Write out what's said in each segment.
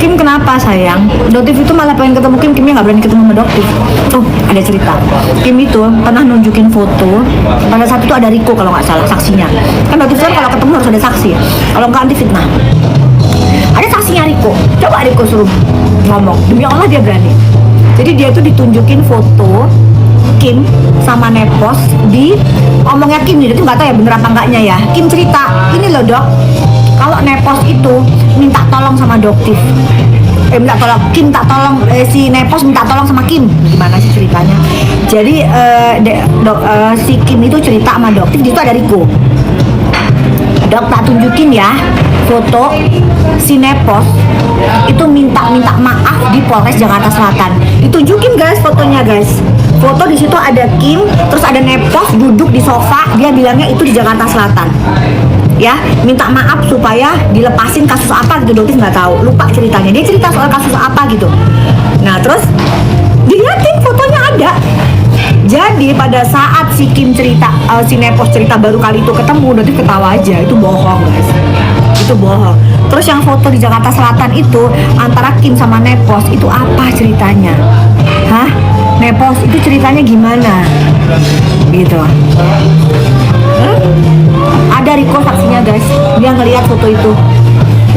Kim kenapa sayang? Doktif itu malah pengen ketemu Kimnya nggak berani ketemu sama Doktif. Oh, ada cerita. Kim itu pernah nunjukin foto. Pada saat itu ada Riko kalau nggak salah saksinya. Kan Doktif kan kalau ketemu harus ada saksi ya. Kalau nggak anti fitnah. Ada saksinya Riko. Coba Riko suruh ngomong. Demi Allah dia berani. Jadi dia tuh ditunjukin foto Kim sama Nepos di omongnya Kim. Dia tuh nggak tahu ya bener apa enggaknya ya. Kim cerita, ini loh dok, kalau Nepos itu minta tolong sama Doktif, si Nepos minta tolong sama Kim. Gimana sih ceritanya? Jadi si Kim itu cerita sama Doktif, di situ ada Riko. Dok, tak tunjukin ya foto si Nepos itu minta maaf di Polres Jakarta Selatan. Ditunjukin guys fotonya guys. Foto di situ ada Kim, terus ada Nepos duduk di sofa. Dia bilangnya itu di Jakarta Selatan. Ya, minta maaf supaya dilepasin kasus apa gitu. Doktif nggak tahu, lupa ceritanya. Dia cerita soal kasus apa gitu. Nah, terus dilihatin fotonya ada. Jadi pada saat si Kim cerita, si Nepos cerita baru kali itu ketemu, Doktif ketawa aja. Itu bohong guys, itu bohong. Terus yang foto di Jakarta Selatan itu antara Kim sama Nepos itu apa ceritanya? Hah? Nepos itu ceritanya gimana? Gitu. Ada Riko saksinya guys, dia ngelihat foto itu.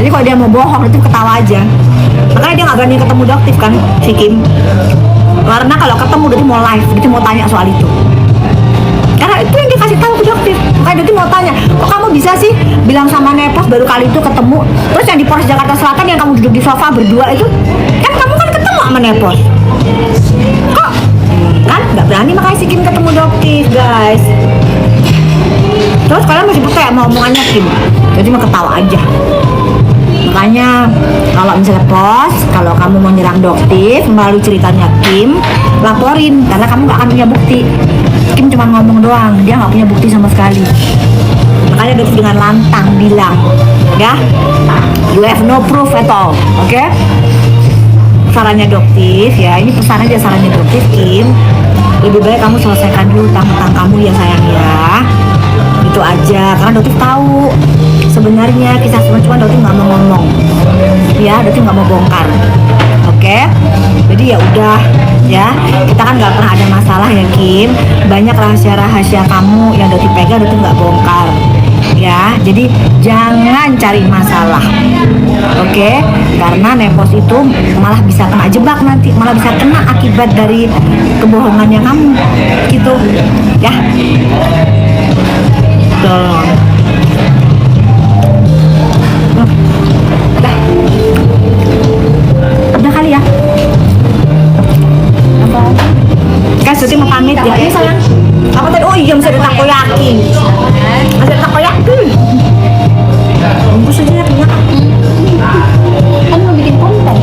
Jadi kalau dia mau bohong, Doktif ketawa aja. Makanya dia nggak berani ketemu Doktif kan, si Kim. Karena kalau ketemu Doktif mau live, Doktif mau tanya soal itu. Karena itu yang dikasih tahu ke Doktif. Makanya Doktif mau tanya, kok kamu bisa sih bilang sama Nepos baru kali itu ketemu, terus yang di Polres Jakarta Selatan yang kamu duduk di sofa berdua itu, kan kamu kan ketemu sama Nepos. Kok? Kan nggak berani makanya si Kim ketemu Doktif guys. Terus kalian masih percaya sama omongannya Kim? Jadi mau ketawa aja. Makanya kalau misalnya Pos, kalau kamu mau nyerang Doktif melalui ceritanya Kim, laporin karena kamu nggak akan punya bukti. Kim cuma ngomong doang, dia nggak punya bukti sama sekali. Makanya Doktif dengan lantang bilang, ya, you have no proof at all, oke? Sarannya Doktif, ya ini pesan aja sarannya Doktif, Kim, lebih baik kamu selesaikan dulu hutang-hutang kamu ya sayang ya. Itu aja, karena Doktif tahu sebenarnya kisah cuma Doktif nggak mau ngomong, ya Doktif nggak mau bongkar, oke? Jadi ya udah, ya kita kan nggak pernah ada masalah ya Kim. Banyak rahasia kamu yang Doktif pegang, Doktif nggak bongkar, ya. Jadi jangan cari masalah, oke? Karena Nepos itu malah bisa kena jebak nanti, malah bisa kena akibat dari kebohongannya kamu, gitu, ya. Udah kali ya. Guys, Suti mau pamit ya. Ini sayang. Apa tadi? Oh iya, masih ada takoyaki. Masih ada takoyaki. Bungkus aja ya punya. Kan mau bikin konten.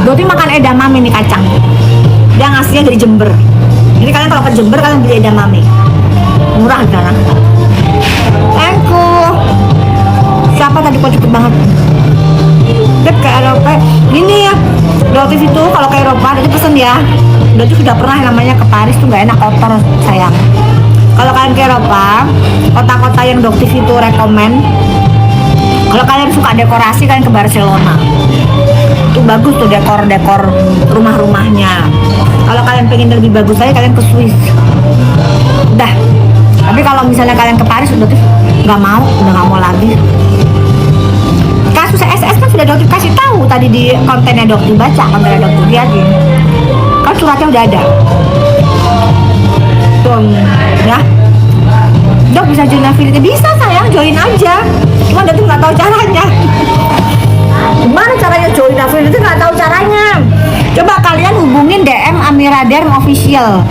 Doti makan edamame nih kacang. Dia ngasihnya dari Jember. Jadi kalian kalau ke Jember kalian beli edamame. Murah sekarang. Thank you. Siapa tadi kok cepet banget? Dep ke Eropa. Ini ya. Doktif itu kalau ke Eropa itu pesen ya. Doktif sudah pernah namanya ke Paris tuh nggak enak, kotor sayang. Kalau kalian ke Eropa, kota-kota yang Doktif itu rekomen. Kalau kalian suka dekorasi kalian ke Barcelona. Itu bagus tuh dekor rumah-rumahnya. Kalau kalian pengen lebih bagus lagi kalian ke Swiss. Udah. Tapi kalau misalnya kalian ke Paris udah nggak mau lagi. Kasus SS kan sudah Doktif kasih tahu tadi di kontennya Doktif, baca kontennya Doktif, lihatin. Kan suratnya udah ada. Tuh, ya. Dok bisa join affiliate? Bisa sayang, join aja. Cuma Doktif nggak tahu caranya. Gimana caranya join affiliate? Itu nggak tahu caranya. Coba kalian hubungin DM Amira Derm Official.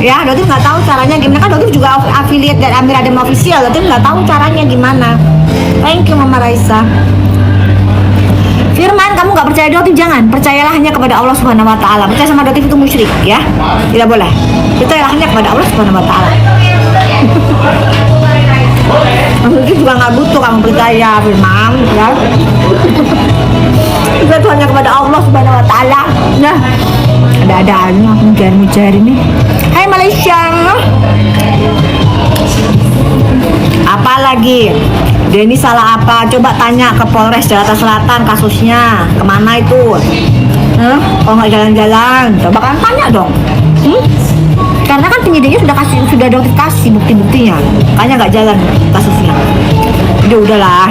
Ya, Doktif nggak tahu caranya gimana, kan Doktif juga affiliate dari Amira Derm Official. Doktif nggak tahu caranya gimana. Thank you Mama Raisa. Firman, kamu nggak percaya Doktif? Jangan, percayalah hanya kepada Allah Subhanahu Wa Taala. Percaya sama Doktif itu musyrik, ya, tidak boleh. Percayalah hanya kepada Allah Subhanahu Wa Taala. Doktif juga nggak butuh kamu percaya, Firman, ya. Kita tuh hanya kepada Allah Subhanahu Wa Taala. Nah, ada-ada aja mujar-mujar ini. Hai Malaysia. Denny salah apa? Coba tanya ke Polres Jakarta Selatan kasusnya kemana itu? Kalau nggak jalan-jalan, coba kan tanya dong. Karena kan penyidiknya sudah kasih bukti-buktinya, makanya nggak jalan kasusnya. Jadi udahlah,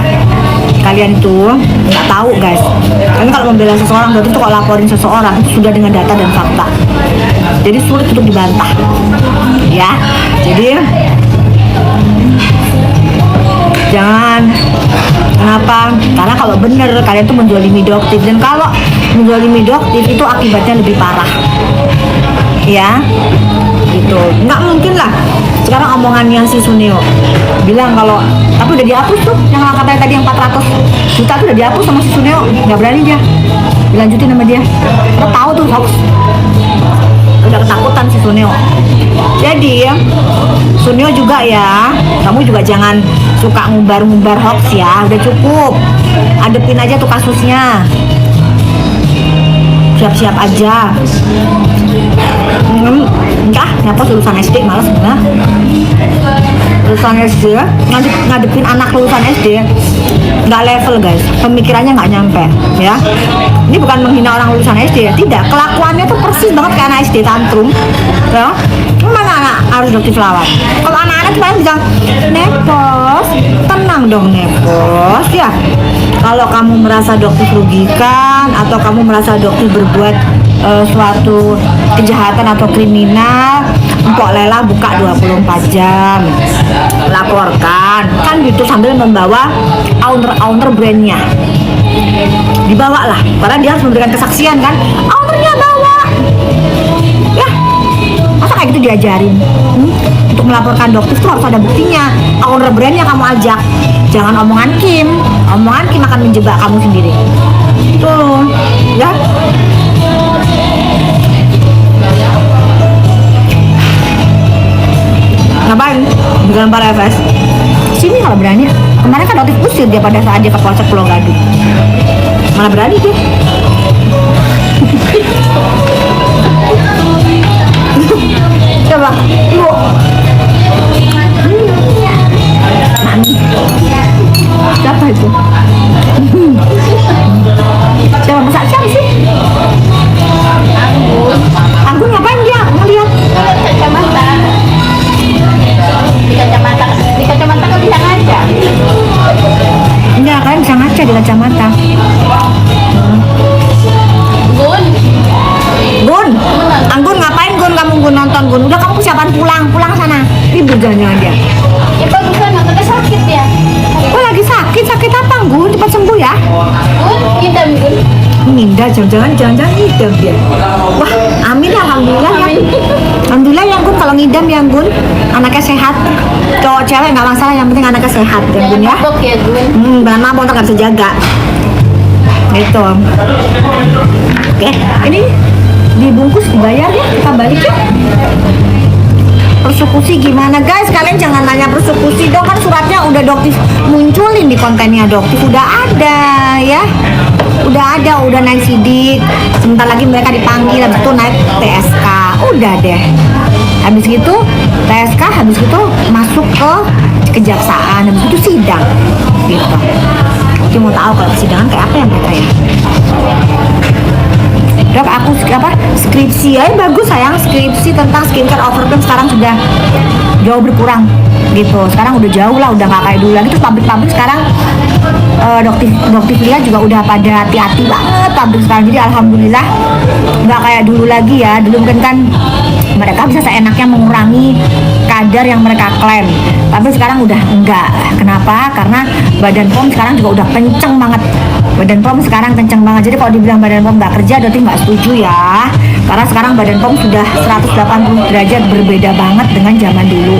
kalian itu nggak tahu guys. Kalian kalau membela seseorang berarti tuh kalau laporin seseorang itu sudah dengan data dan fakta. Jadi sulit untuk dibantah, ya. Jadi jangan. Kenapa? Karena kalau bener kalian tuh menzolimi doktif, dan kalau menzolimi doktif itu akibatnya lebih parah, ya. Gitu, nggak mungkin lah. Sekarang omongannya si Suneo bilang kalau, tapi udah dihapus tuh yang katanya tadi yang 400 juta tuh udah dihapus sama si Suneo, nggak berani dia dilanjutin sama dia. Lo tahu tuh hoax, udah ketakutan si Suneo. Jadi Suneo juga ya, kamu juga jangan suka ngumbar-ngumbar hoax ya, udah cukup, hadepin aja tuh kasusnya, siap-siap aja. Enggak, nyapa lulusan SD malas enggak. Lulusan SD ngadepin anak lulusan SD nggak level guys, pemikirannya nggak nyampe ya. Ini bukan menghina orang lulusan SD ya, tidak, kelakuannya tuh persis banget kayak anak SD tantrum ya. Mana anak harus dokter lawan? Kalau anak-anak paling bilang nepos, tenang dong nepos ya. Kalau kamu merasa dokter rugikan atau kamu merasa dokter berbuat suatu kejahatan atau kriminal, Mpok Lela buka 24 jam, laporkan kan gitu, sambil membawa owner brandnya, dibawa lah, karena dia harus memberikan kesaksian kan, ownernya bawa ya. Masa kayak gitu diajarin? Untuk melaporkan dokter itu harus ada buktinya, owner brandnya kamu ajak, jangan omongan Kim akan menjebak kamu sendiri tuh ya. Ngapain? Dengan para FS sini kalau berani. Kemarin kan dokter usir dia pada saat dia ke Polsek Pulau Gadung, malah berani dia. Coba lu Mami, siapa itu? Siapa masak siapa sih? Anggun ngapain dia ngeliat? Kacamata di kacamata kan bisa ngaca. Enggak, kalian bisa ngaca di kacamata. Gun, Anggun ngapain Gun? Kamu Gun nonton Gun? Udah kamu persiapan pulang sana. Libur jangan dia. Ya bagusan nontonnya sakit ya. Oh lagi sakit apa Gun? Cepat sembuh ya. Gun, ngidam Gun. Ngidam, jangan ngidam dia. Wah, amin ya, alhamdulillah ya. Alhamdulillah ya Gun, kalau ngidam ya Gun, anaknya sehat. Cowok cewek nggak masalah, yang penting anaknya sehat ya Gun ya. Mabok ya Gun. Jangan mabok, ntar nggak bisa jaga. Gitu. Oke, ini dibungkus dibayar ya, kita balik ya. Persekusi gimana guys? Kalian jangan nanya persekusi dong, kan suratnya udah doktif munculin di kontennya doktif, udah ada ya, udah naik sidik, sebentar lagi mereka dipanggil, habis itu naik TSK, udah deh, habis gitu TSK, habis itu masuk ke kejaksaan, habis itu sidang gitu. Dia mau tahu kalau persidangan kayak apa ya mereka ya. Dok, aku skripsi ya, bagus sayang, skripsi tentang skincare overcream sekarang sudah jauh berkurang gitu. Sekarang udah jauh lah, udah nggak kayak dulu lagi. Terus pabrik sekarang dokter Lia juga udah pada hati-hati banget pabrik sekarang. Jadi alhamdulillah nggak kayak dulu lagi ya. Dulu mungkin kan mereka bisa seenaknya mengurangi kadar yang mereka klaim, tapi sekarang udah enggak. Kenapa? Karena Badan POM sekarang juga udah kenceng banget. Badan POM sekarang kenceng banget. Jadi kalau dibilang Badan POM nggak kerja, berarti nggak setuju ya. Karena sekarang Badan POM sudah 180 derajat berbeda banget dengan zaman dulu.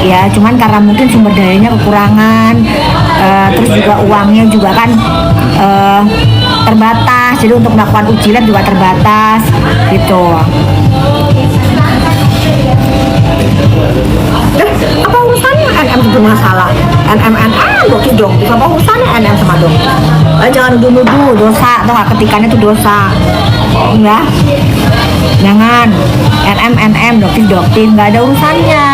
Ya, cuman karena mungkin sumber dayanya kekurangan, terus juga uangnya juga kan terbatas. Jadi untuk melakukan uji lab juga terbatas gitu. Apa urusannya NM itu masalah? NM dokter dong, apa urusannya NM sama dokter? Jangan nuduh-nuduh, dosa atau nggak, ketikannya itu dosa ya. Jangan NM dokter nggak ada urusannya.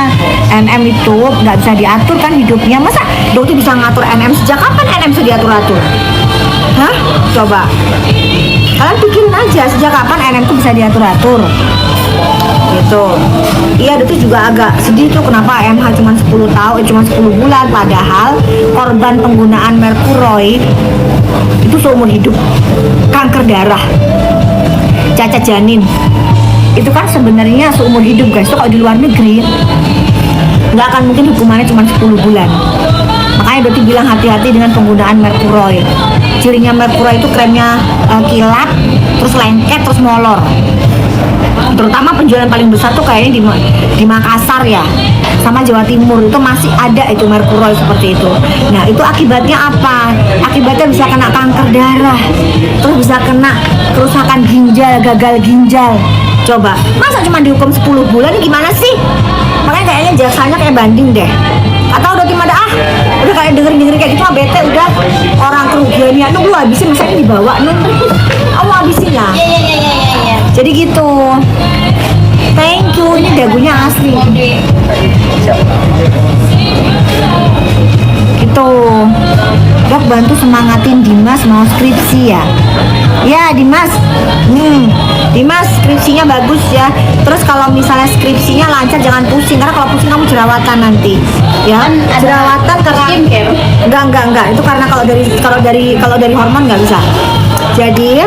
NM itu nggak bisa diatur kan hidupnya. Masa dokter bisa ngatur NM? Sejak kapan NM bisa diatur-atur? Hah? Coba kalian pikirin aja, sejak kapan NM itu bisa diatur-atur gitu. Iya, dokter juga agak sedih tuh kenapa AMH cuma 10 tahun, cuma 10 bulan, padahal korban penggunaan merkuroid itu seumur hidup. Kanker darah, cacat janin, itu kan sebenarnya seumur hidup guys. Itu kalau di luar negeri nggak akan mungkin hukumannya cuma 10 bulan. Makanya dokter bilang hati-hati dengan penggunaan merkuroid. Cirinya merkuroid itu kremnya kilat, terus lengket, terus molor. Terutama penjualan paling besar tuh kayaknya di Makassar ya, sama Jawa Timur itu masih ada itu merkuroid seperti itu. Nah itu akibatnya apa? Akibatnya bisa kena kanker darah, terus bisa kena kerusakan ginjal, gagal ginjal. Coba, masa cuma dihukum 10 bulan gimana sih? Makanya kayaknya jasanya kayak banding deh. Atau udah timada udah kayak denger kayak gitu bete udah, orang kerugiannya lu habisin, masa ini dibawa aku habisin lah. Iya. Jadi gitu. Thank you, ini dagunya asli. Gitu. Dok bantu semangatin Dimas mau skripsi ya. Ya Dimas, Dimas skripsinya bagus ya. Terus kalau misalnya skripsinya lancar jangan pusing, karena kalau pusing kamu jerawatan nanti. Ya, jerawatan karena skincare. Enggak. Itu karena kalau dari hormon nggak bisa. Jadi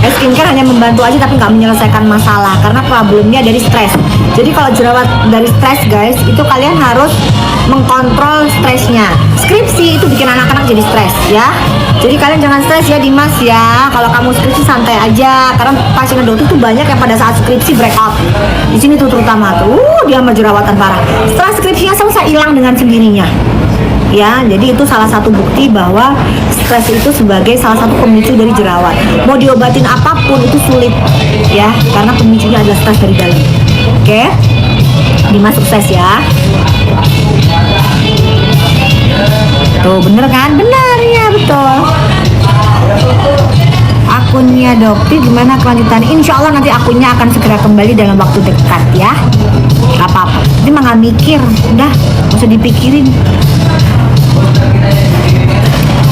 skincare hanya membantu aja tapi nggak menyelesaikan masalah karena problemnya dari stres. Jadi kalau jerawat dari stres guys, itu kalian harus mengkontrol stresnya. Skripsi itu bikin anak-anak jadi stres ya. Jadi kalian jangan stres ya Dimas ya. Kalau kamu skripsi santai aja, karena pasien dokter tuh banyak yang pada saat skripsi breakout. Di sini tuh terutama tuh dia sama jerawatan parah. Setelah skripsinya selesai hilang dengan sendirinya. Ya, jadi itu salah satu bukti bahwa stres itu sebagai salah satu pemicu dari jerawat. Mau diobatin apapun itu sulit ya, karena pemicunya adalah stres dari dalam. Oke, Dimas sukses ya. Tuh bener kan? Benar ya, betul. Akunnya dokter gimana kelanjutan? Insya Allah nanti akunnya akan segera kembali dalam waktu dekat ya. Gak apa-apa, ini mah gak mikir, udah gak usah dipikirin.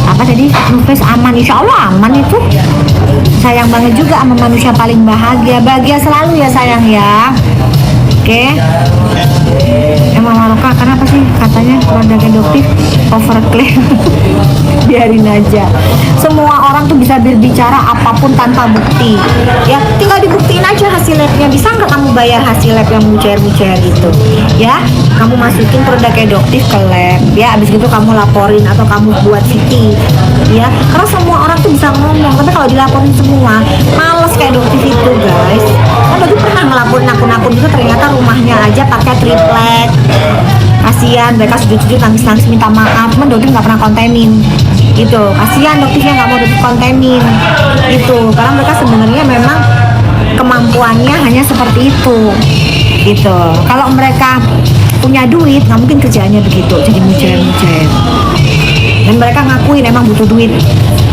Apa tadi? Nufes aman, insya Allah aman itu. Sayang banget juga sama manusia paling bahagia. Bahagia selalu ya sayang ya. Oke. Emang Maroka kenapa sih katanya produk eduktif overclaim? Biarin aja. Semua orang tuh bisa berbicara apapun tanpa bukti. Ya, tinggal dibuktiin aja hasil labnya. Bisa nggak kamu bayar hasil lab yang mucair-mucair gitu? Ya, kamu masukin produk eduktif ke lab. Ya, abis itu kamu laporin atau kamu buat CT. Ya, karena semua orang tuh bisa ngomong. Tapi kalau dilaporin semua, males kayak eduktif itu guys. Kan tadi pernah ngelaporin akun-akun itu ternyata rumahnya aja pakai triplek. Kasihan mereka sujud-sujud nangis-nangis minta maaf, cuman dokter nggak pernah kontenin gitu. Kasihan dokternya nggak mau dokter kontenin gitu, karena mereka sebenarnya memang kemampuannya hanya seperti itu gitu. Kalau mereka punya duit nggak mungkin kerjaannya begitu, jadi mujair-mujair. Dan mereka ngakuin emang butuh duit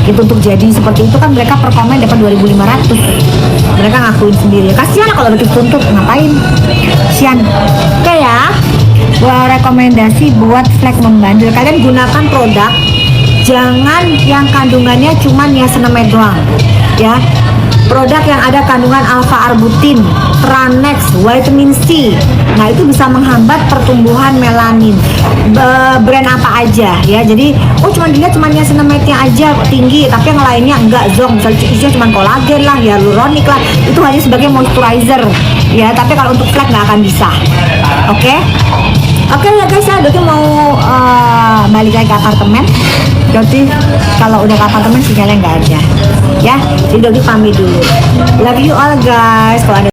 gitu untuk jadi seperti itu, kan mereka per komen dapat 2.500. Mereka ngakuin sendiri. Kasihan kalau dokter tuntut, ngapain? Kasihan. Oke ya. Gua rekomendasi buat flek membandel, kalian gunakan produk jangan yang kandungannya cuman niacinamide doang ya. Produk yang ada kandungan alpha arbutin, Tranex, vitamin C. Nah, itu bisa menghambat pertumbuhan melanin. Brand apa aja ya. Jadi, cuma dilihat cuma niacinamide-nya aja tinggi, tapi yang lainnya enggak zonk. Misalnya isinya cuma kolagen lah, hyaluronic lah. Itu hanya sebagai moisturizer ya, tapi kalau untuk flek nggak akan bisa. Oke ya guys ya, Doti mau balik lagi ke apartemen. Doti kalau udah ke apartemen sinyalnya nggak ada ya, jadi Doti pamit dulu. Love you all guys. Kalau ada